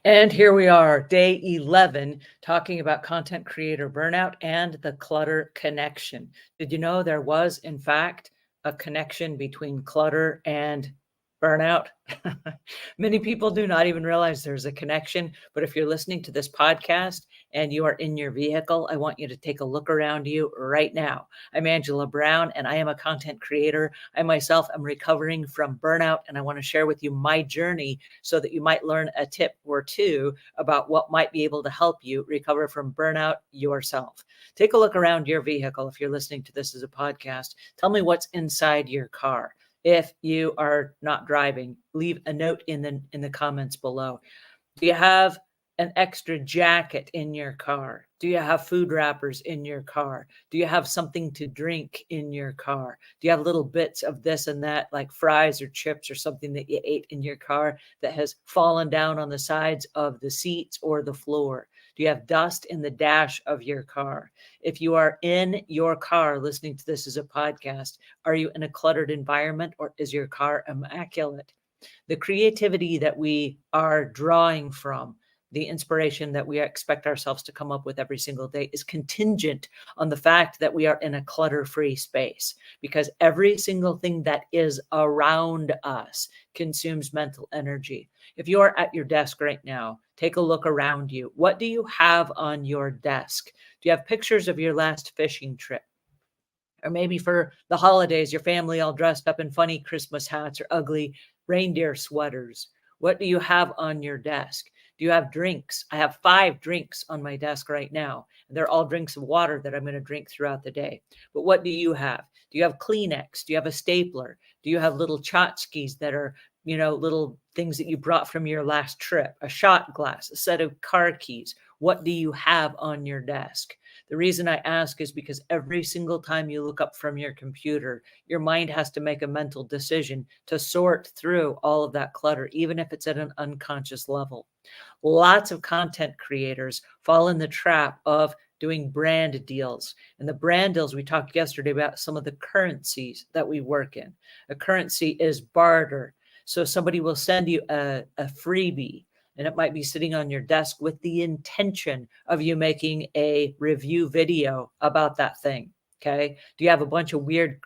And here we are, day 11, talking about content creator burnout and the clutter connection. Did you know there was, in fact, a connection between clutter and burnout? Many people do not even realize there's a connection. But if you're listening to this podcast and you are in your vehicle, I want you to take a look around you right now. I'm Angela Brown, and I am a content creator. I myself am recovering from burnout, and I want to share with you my journey so that you might learn a tip or two about what might be able to help you recover from burnout yourself. Take a look around your vehicle if you're listening to this as a podcast. Tell me what's inside your car. If you are not driving, leave a note in the comments below. Do you have an extra jacket in your car? Do you have food wrappers in your car? Do you have something to drink in your car? Do you have little bits of this and that, like fries or chips or something that you ate in your car that has fallen down on the sides of the seats or the floor? Do you have dust in the dash of your car? If you are in your car listening to this as a podcast, are you in a cluttered environment, or is your car immaculate? The creativity that we are drawing from, the inspiration that we expect ourselves to come up with every single day, is contingent on the fact that we are in a clutter-free space, because every single thing that is around us consumes mental energy. If you are at your desk right now, take a look around you. What do you have on your desk? Do you have pictures of your last fishing trip? Or maybe for the holidays, your family all dressed up in funny Christmas hats or ugly reindeer sweaters. What do you have on your desk? Do you have drinks? I have 5 drinks on my desk right now. They're all drinks of water that I'm going to drink throughout the day. But what do you have? Do you have Kleenex? Do you have a stapler? Do you have little tchotchkes that are, little things that you brought from your last trip? A shot glass, a set of car keys. What do you have on your desk? The reason I ask is because every single time you look up from your computer, your mind has to make a mental decision to sort through all of that clutter, even if it's at an unconscious level. Lots of content creators fall in the trap of doing brand deals. And the brand deals, we talked yesterday about some of the currencies that we work in. A currency is barter. So somebody will send you a freebie, and it might be sitting on your desk with the intention of you making a review video about that thing. Okay. Do you have a bunch of weird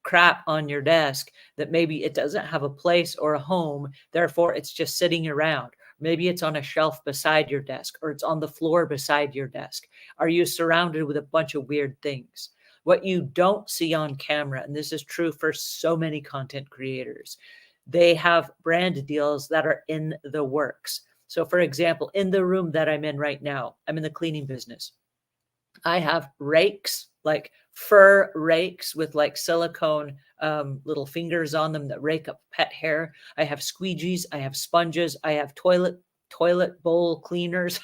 crap on your desk that maybe it doesn't have a place or a home, therefore it's just sitting around? Maybe it's on a shelf beside your desk, or it's on the floor beside your desk. Are you surrounded with a bunch of weird things? What you don't see on camera, and this is true for so many content creators, they have brand deals that are in the works. So for example, in the room that I'm in right now, I'm in the cleaning business. I have rakes, like fur rakes with like silicone little fingers on them that rake up pet hair. I have squeegees, I have sponges, I have toilet bowl cleaners.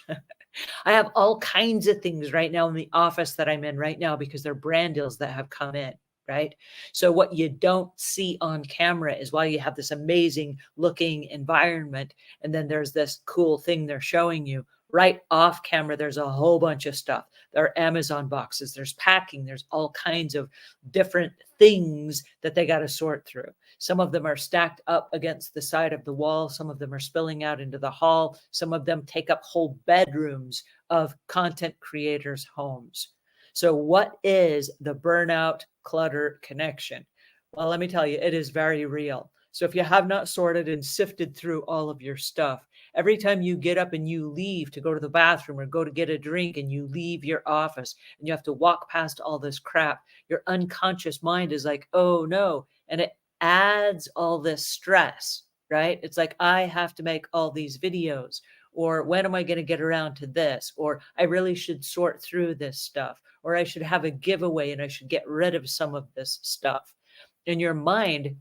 I have all kinds of things right now in the office that I'm in right now because they're brand deals that have come in. Right. So what you don't see on camera is while you have this amazing looking environment, and then there's this cool thing they're showing you right off camera, there's a whole bunch of stuff. There are Amazon boxes, there's packing, there's all kinds of different things that they got to sort through. Some of them are stacked up against the side of the wall. Some of them are spilling out into the hall. Some of them take up whole bedrooms of content creators' homes. So what is the burnout clutter connection? Well, let me tell you, it is very real. So if you have not sorted and sifted through all of your stuff, every time you get up and you leave to go to the bathroom or go to get a drink and you leave your office and you have to walk past all this crap, your unconscious mind is like, oh no. And it adds all this stress, right? It's like, I have to make all these videos, or when am I going to get around to this? Or I really should sort through this stuff, or I should have a giveaway and I should get rid of some of this stuff. In your mind,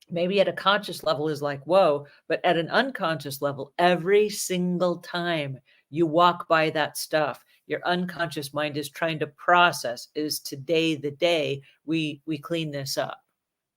maybe at a conscious level is like, whoa, but at an unconscious level, every single time you walk by that stuff, your unconscious mind is trying to process, is today the day we clean this up,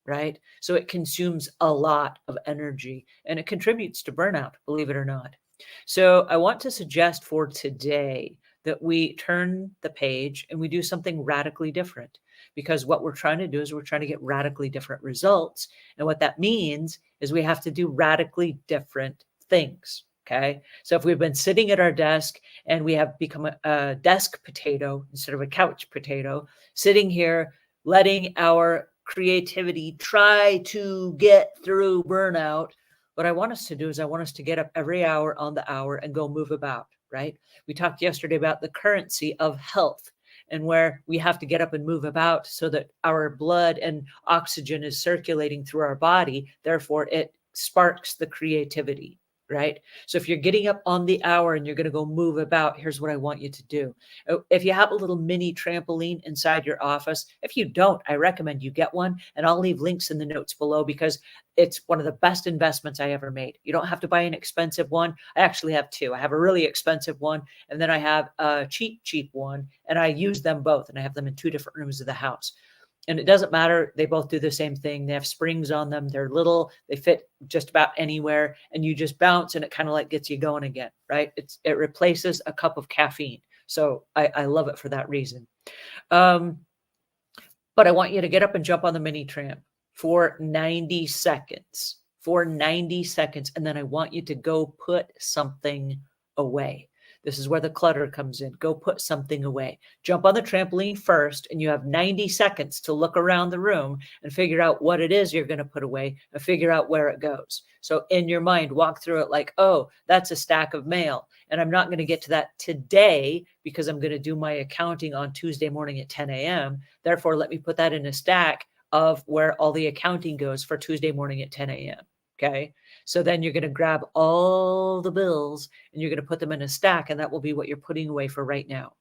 right? So it consumes a lot of energy and it contributes to burnout, believe it or not. So I want to suggest for today that we turn the page and we do something radically different, because what we're trying to do is we're trying to get radically different results. And what that means is we have to do radically different things. Okay. So if we've been sitting at our desk and we have become a desk potato instead of a couch potato, sitting here, letting our creativity try to get through burnout, what I want us to do is I want us to get up every hour on the hour and go move about, right? We talked yesterday about the currency of health and where we have to get up and move about so that our blood and oxygen is circulating through our body. Therefore, it sparks the creativity, right? So if you're getting up on the hour and you're going to go move about, here's what I want you to do. If you have a little mini trampoline inside your office, if you don't, I recommend you get one. And I'll leave links in the notes below because it's one of the best investments I ever made. You don't have to buy an expensive one. I actually have two. I have a really expensive one, and then I have a cheap one, and I use them both, and I have them in two different rooms of the house. And it doesn't matter. They both do the same thing. They have springs on them. They're little. They fit just about anywhere. And you just bounce and it kind of like gets you going again, right? It replaces a cup of caffeine. So I love it for that reason. But I want you to get up and jump on the mini tramp for 90 seconds. For 90 seconds. And then I want you to go put something away. This is where the clutter comes in. Go put something away. Jump on the trampoline first, and you have 90 seconds to look around the room and figure out what it is you're going to put away and figure out where it goes. So in your mind, walk through it like, oh, that's a stack of mail. And I'm not going to get to that today because I'm going to do my accounting on Tuesday morning at 10 a.m. Therefore, let me put that in a stack of where all the accounting goes for Tuesday morning at 10 a.m. Okay. So then you're going to grab all the bills and you're going to put them in a stack, and that will be what you're putting away for right now.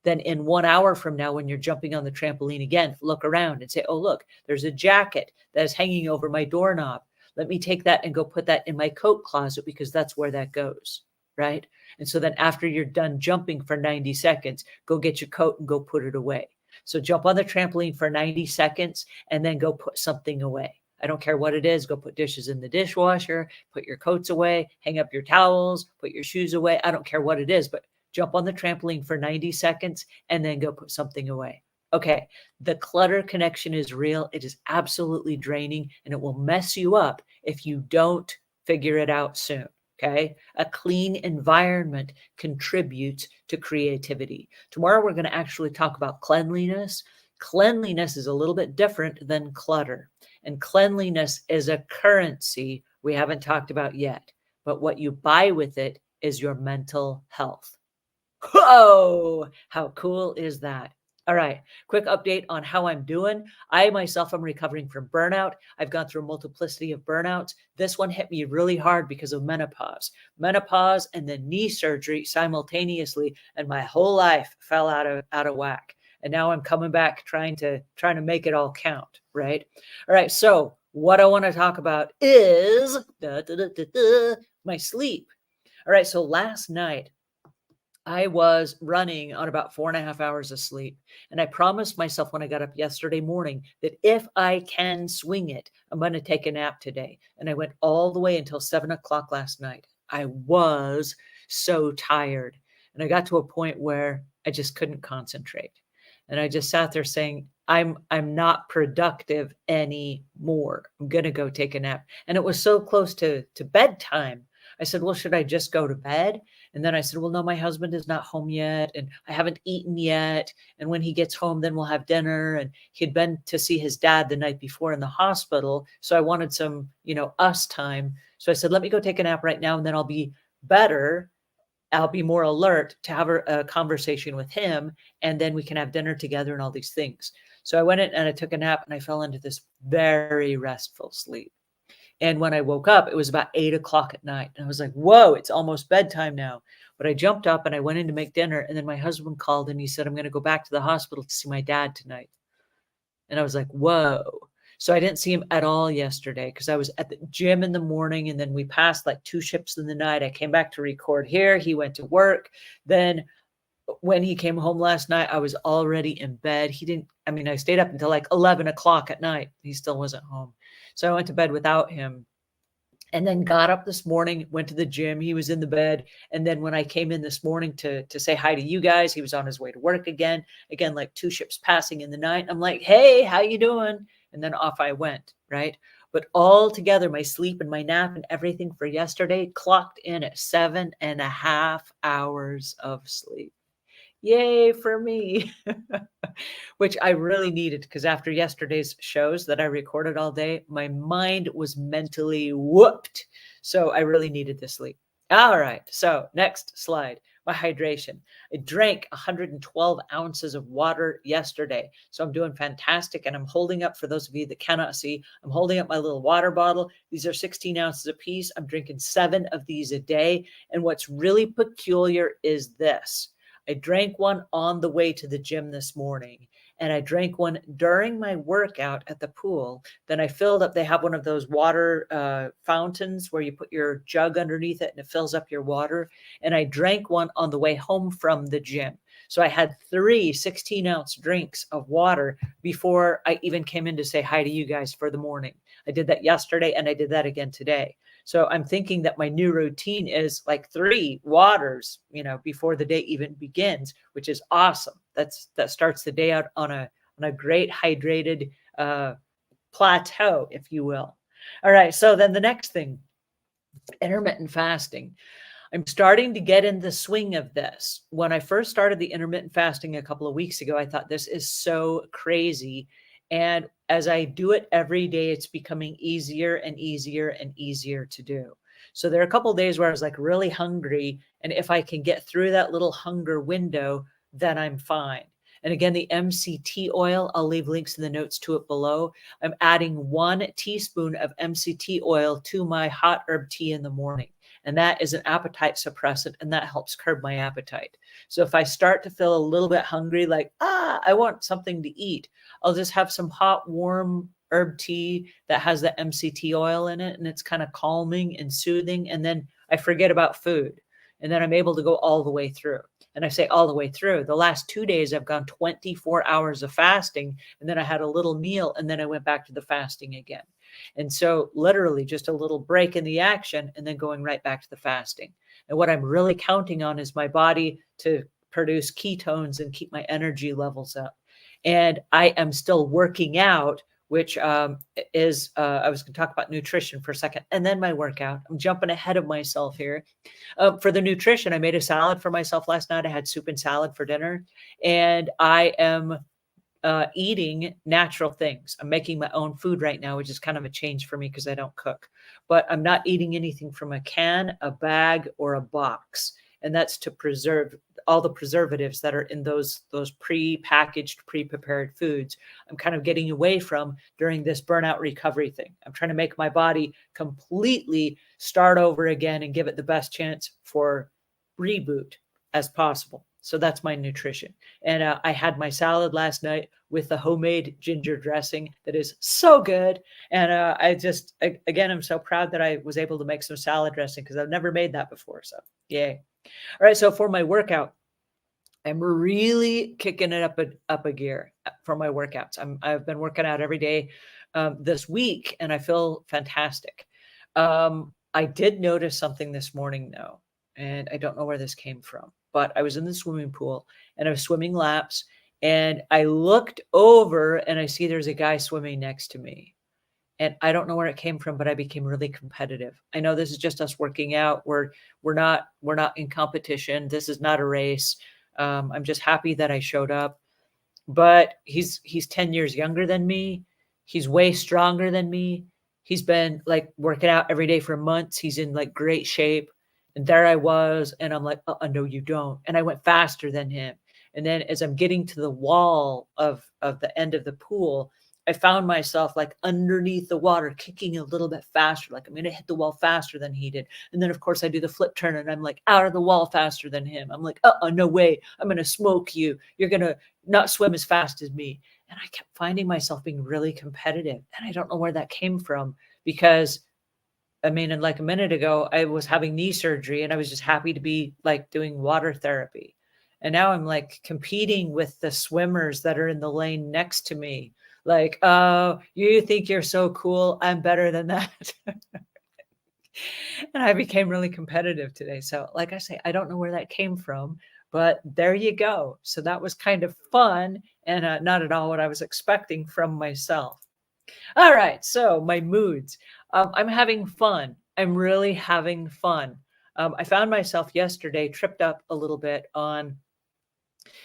Then in 1 hour from now, when you're jumping on the trampoline again, look around and say, oh, look, there's a jacket that is hanging over my doorknob. Let me take that and go put that in my coat closet because that's where that goes, right? And so then after you're done jumping for 90 seconds, go get your coat and go put it away. So jump on the trampoline for 90 seconds and then go put something away. I don't care what it is. Go put dishes in the dishwasher, put your coats away, hang up your towels, put your shoes away. I don't care what it is, but jump on the trampoline for 90 seconds and then go put something away. Okay, the clutter connection is real. It is absolutely draining, and it will mess you up if you don't figure it out soon. Okay, a clean environment contributes to creativity. Tomorrow, we're going to actually talk about cleanliness. Cleanliness is a little bit different than clutter. And cleanliness is a currency we haven't talked about yet. But what you buy with it is your mental health. Whoa! How cool is that? All right, quick update on how I'm doing. I myself am recovering from burnout. I've gone through a multiplicity of burnouts. This one hit me really hard because of menopause. Menopause and then knee surgery simultaneously, and my whole life fell out of whack. And now I'm coming back trying to make it all count, right? All right, so what I want to talk about is my sleep. All right, so last night I was running on about 4.5 hours of sleep. And I promised myself when I got up yesterday morning that if I can swing it, I'm going to take a nap today. And I went all the way until 7 o'clock last night. I was so tired. And I got to a point where I just couldn't concentrate. And I just sat there saying, I'm not productive anymore. I'm going to go take a nap. And it was so close to bedtime. I said, well, should I just go to bed? And then I said, well, no, my husband is not home yet, and I haven't eaten yet. And when he gets home, then we'll have dinner. And he'd been to see his dad the night before in the hospital. So I wanted some, us time. So I said, let me go take a nap right now, and then I'll be better. I'll be more alert to have a conversation with him, and then we can have dinner together and all these things. So I went in and I took a nap, and I fell into this very restful sleep. And when I woke up, it was about 8 o'clock at night. And I was like, whoa, it's almost bedtime now. But I jumped up and I went in to make dinner. And then my husband called and he said, I'm going to go back to the hospital to see my dad tonight. And I was like, whoa. So I didn't see him at all yesterday because I was at the gym in the morning, and then we passed like 2 shifts in the night. I came back to record here. He went to work. Then when he came home last night, I was already in bed. I stayed up until like 11 o'clock at night. He still wasn't home. So I went to bed without him, and then got up this morning, went to the gym. He was in the bed. And then when I came in this morning to say hi to you guys, he was on his way to work again, like 2 shifts passing in the night. I'm like, hey, how you doing? And then off I went, right? But all together, my sleep and my nap and everything for yesterday clocked in at 7.5 hours of sleep. Yay for me. Which I really needed because after yesterday's shows that I recorded all day, my mind was mentally whooped. So I really needed this sleep. All right. So next slide, my hydration. I drank 112 ounces of water yesterday. So I'm doing fantastic. And I'm holding up, for those of you that cannot see, I'm holding up my little water bottle. These are 16 ounces a piece. I'm drinking 7 of these a day. And what's really peculiar is this. I drank one on the way to the gym this morning, and I drank one during my workout at the pool. Then I filled up, they have one of those water fountains where you put your jug underneath it and it fills up your water. And I drank one on the way home from the gym. So I had 3 16-ounce drinks of water before I even came in to say hi to you guys for the morning. I did that yesterday and I did that again today. So I'm thinking that my new routine is like 3 waters, before the day even begins, which is awesome. That starts the day out on a great hydrated plateau, if you will. All right. So then the next thing, intermittent fasting. I'm starting to get in the swing of this. When I first started the intermittent fasting a couple of weeks ago, I thought this is so crazy. And as I do it every day, it's becoming easier and easier and easier to do. So there are a couple of days where I was like really hungry. And if I can get through that little hunger window, then I'm fine. And again, the MCT oil, I'll leave links in the notes to it below. I'm adding 1 teaspoon of MCT oil to my hot herb tea in the morning. And that is an appetite suppressant, and that helps curb my appetite. So if I start to feel a little bit hungry, like, I want something to eat, I'll just have some hot, warm herb tea that has the MCT oil in it, and it's kind of calming and soothing. And then I forget about food, and then I'm able to go all the way through. And I say all the way through. The last 2 days, I've gone 24 hours of fasting, and then I had a little meal, and then I went back to the fasting again. And so literally just a little break in the action and then going right back to the fasting. And what I'm really counting on is my body to produce ketones and keep my energy levels up. And I am still working out, which is, I was going to talk about nutrition for a second and then my workout. I'm jumping ahead of myself here. For the nutrition, I made a salad for myself last night. I had soup and salad for dinner, and I am eating natural things. I'm making my own food right now, which is kind of a change for me because I don't cook. But I'm not eating anything from a can, a bag, or a box. And that's to preserve all the preservatives that are in those pre-packaged, pre-prepared foods. I'm kind of getting away from during this burnout recovery thing. I'm trying to make my body completely start over again and give it the best chance for reboot as possible. So that's my nutrition. And I had my salad last night with the homemade ginger dressing that is so good. And again, I'm so proud that I was able to make some salad dressing because I've never made that before. So yay. All right. So for my workout, I'm really kicking it up a gear for my workouts. I've been working out every day this week, and I feel fantastic. I did notice something this morning, though, and I don't know where this came from, but I was in the swimming pool and I was swimming laps, and I looked over and I see there's a guy swimming next to me. And I don't know where it came from, but I became really competitive. I know this is just us working out. We're not in competition. This is not a race. I'm just happy that I showed up. But he's 10 years younger than me. He's way stronger than me. He's been like working out every day for months. He's in like great shape. And there I was, and I'm like, no, you don't. And I went faster than him. And then as I'm getting to the wall of the end of the pool, I found myself like underneath the water, kicking a little bit faster. Like I'm going to hit the wall faster than he did. And then of course I do the flip turn and I'm like out of the wall faster than him. I'm like, no way. I'm going to smoke you. You're going to not swim as fast as me. And I kept finding myself being really competitive. And I don't know where that came from because and like a minute ago, I was having knee surgery and I was just happy to be like doing water therapy. And now I'm like competing with the swimmers that are in the lane next to me. Like, oh, you think you're so cool. I'm better than that. And I became really competitive today. So like I say, I don't know where that came from, but there you go. So that was kind of fun and not at all what I was expecting from myself. All right, so my moods. I'm having fun. I'm really having fun. I found myself yesterday tripped up a little bit on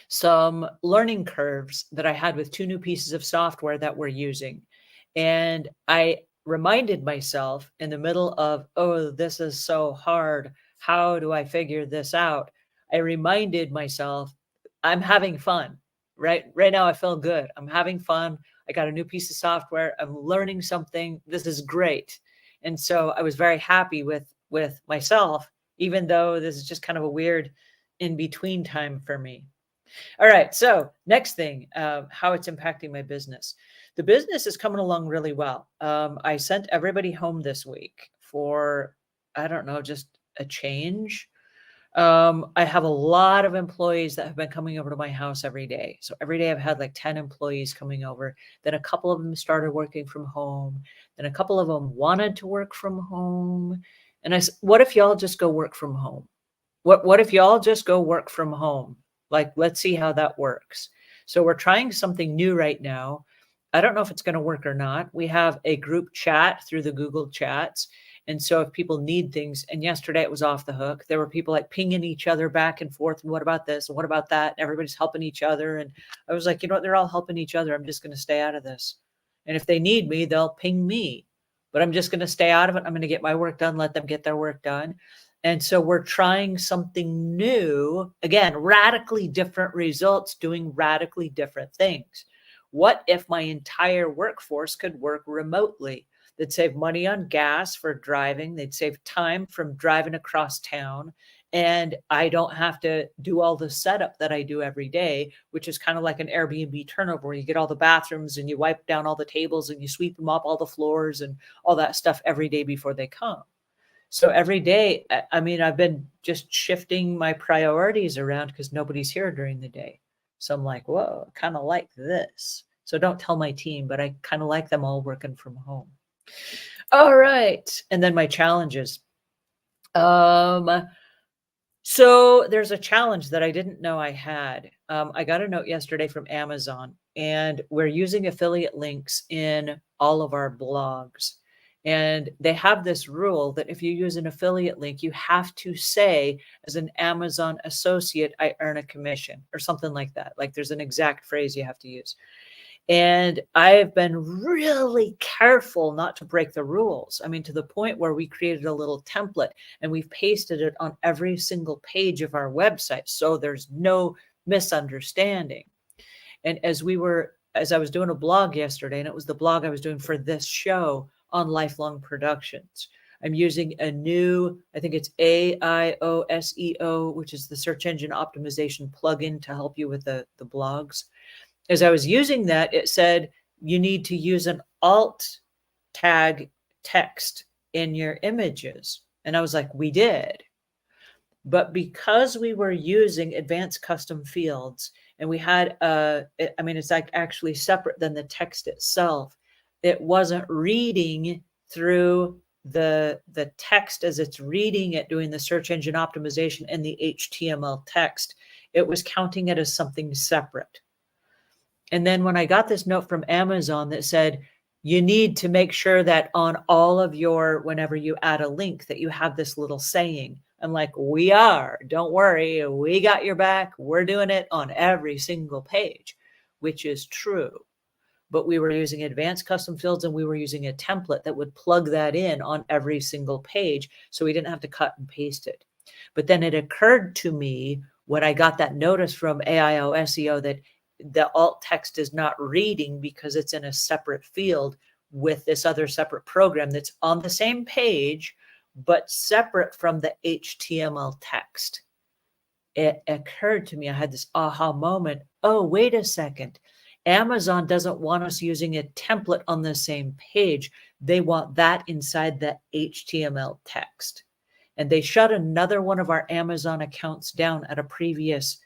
some learning curves that I had with 2 new pieces of software that we're using. And I reminded myself in the middle of, "Oh, this is so hard. How do I figure this out?" I reminded myself, "I'm having fun." Right now I feel good. I'm having fun. I got a new piece of software. I'm learning something. This is great. And so I was very happy with myself, even though this is just kind of a weird in between time for me. All right. So next thing, how it's impacting my business. The business is coming along really well. I sent everybody home this week for, I don't know, just a change. I have a lot of employees that have been coming over to my house every day. So every day I've had like 10 employees coming over. Then a couple of them started working from home. Then a couple of them wanted to work from home. And I said, what if y'all just go work from home? What if y'all just go work from home? Like, let's see how that works. So we're trying something new right now. I don't know if it's going to work or not. We have a group chat through the Google Chats. And so if people need things, and yesterday it was off the hook, there were people like pinging each other back and forth. And what about this? And what about that? And everybody's helping each other. And I was like, you know what? They're all helping each other. I'm just going to stay out of this. And if they need me, they'll ping me. But I'm just going to stay out of it. I'm going to get my work done, let them get their work done. And so we're trying something new, again, radically different results, doing radically different things. What if my entire workforce could work remotely? They'd save money on gas for driving. They'd save time from driving across town. And I don't have to do all the setup that I do every day, which is kind of like an Airbnb turnover where you get all the bathrooms and you wipe down all the tables and you sweep them up all the floors and all that stuff every day before they come. So every day, I mean, I've been just shifting my priorities around because nobody's here during the day. So I'm like, whoa, I kind of like this. So don't tell my team, but I kind of like them all working from home. All right. And then my challenges. Um, so there's a challenge that I didn't know I had. I got a note yesterday from Amazon, and we're using affiliate links in all of our blogs. And they have this rule that if you use an affiliate link, you have to say, as an Amazon associate, I earn a commission or something like that. Like there's an exact phrase you have to use. And I've been really careful not to break the rules. I mean, to the point where we created a little template and we've pasted it on every single page of our website. So there's no misunderstanding. And as I was doing a blog yesterday, and it was the blog I was doing for this show on Lifelong Productions. I'm using a new, I think it's AIOSEO, which is the search engine optimization plugin to help you with the blogs. As I was using that, it said you need to use an alt tag text in your images. And I was like, we did. But because we were using advanced custom fields and we had, I mean, it's like actually separate than the text itself, it wasn't reading through the text as it's reading it, doing the search engine optimization and the HTML text. It was counting it as something separate. And then when I got this note from Amazon that said, you need to make sure that on all of your, whenever you add a link, that you have this little saying. I'm like, we are, don't worry, we got your back. We're doing it on every single page, which is true. But we were using advanced custom fields and we were using a template that would plug that in on every single page. So we didn't have to cut and paste it. But then it occurred to me when I got that notice from AIO SEO that the alt text is not reading because it's in a separate field with this other separate program that's on the same page, but separate from the HTML text. It occurred to me, I had this aha moment. Oh, wait a second. Amazon doesn't want us using a template on the same page. They want that inside the HTML text. And they shut another one of our Amazon accounts down at a previous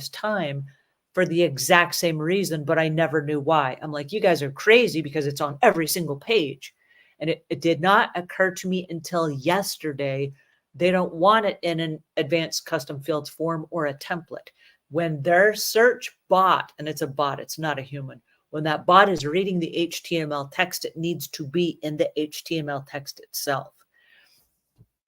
time for the exact same reason, but I never knew why. I'm like, you guys are crazy because it's on every single page. And it did not occur to me until yesterday. They don't want it in an advanced custom fields form or a template. When their search bot, and it's a bot, it's not a human, When that bot is reading the HTML text, it needs to be in the HTML text itself.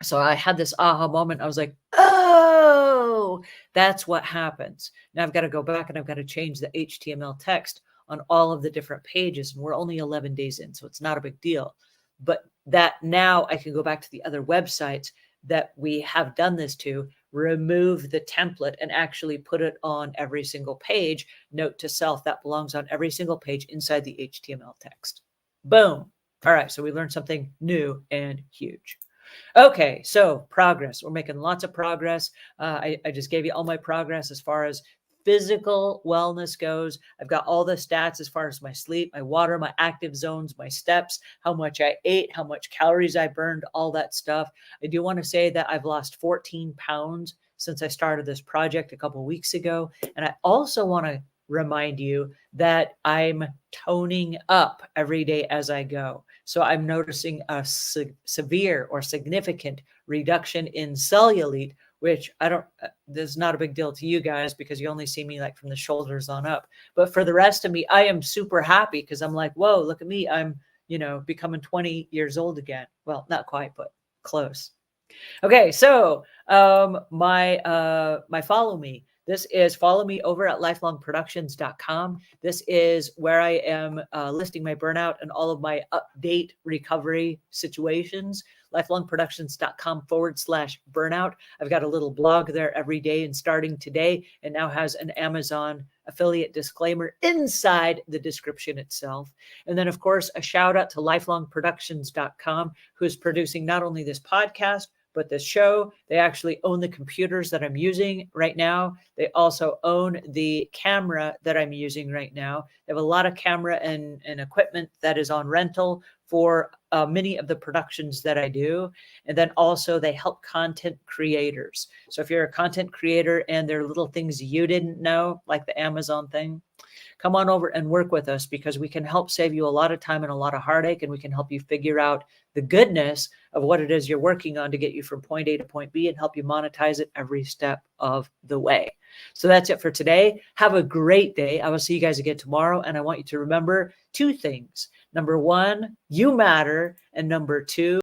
So I had this aha moment. I was like, oh, that's what happens. Now I've got to go back and I've got to change the HTML text on all of the different pages. And we're only 11 days in, so it's not a big deal. But that now I can go back to the other websites that we have done this to, remove the template and actually put it on every single page. Note to self, that belongs on every single page inside the HTML text. Boom. All right. So we learned something new and huge. Okay, so progress. We're making lots of progress. I just gave you all my progress as far as physical wellness goes. I've got all the stats as far as my sleep, my water, my active zones, my steps, how much I ate, how much calories I burned, all that stuff. I do want to say that I've lost 14 pounds since I started this project a couple of weeks ago. And I also want to remind you that I'm toning up every day as I go. So I'm noticing a severe or significant reduction in cellulite, which this is not a big deal to you guys because you only see me like from the shoulders on up. But for the rest of me, I am super happy because I'm like, whoa, look at me. I'm, becoming 20 years old again. Well, not quite, but close. Okay, so my follow me. This is follow me over at lifelongproductions.com. This is where I am listing my burnout and all of my update recovery situations. lifelongproductions.com/burnout. I've got a little blog there every day, and starting today, it now has an Amazon affiliate disclaimer inside the description itself. And then, of course, a shout out to lifelongproductions.com, who's producing not only this podcast, but this show. They actually own the computers that I'm using right now. They also own the camera that I'm using right now. They have a lot of camera and equipment that is on rental for many of the productions that I do. And then also they help content creators. So if you're a content creator and there are little things you didn't know, like the Amazon thing, come on over and work with us because we can help save you a lot of time and a lot of heartache, and we can help you figure out the goodness of what it is you're working on to get you from point A to point B and help you monetize it every step of the way. So that's it for today. Have a great day. I will see you guys again tomorrow. And I want you to remember two things. Number one, you matter. And number two,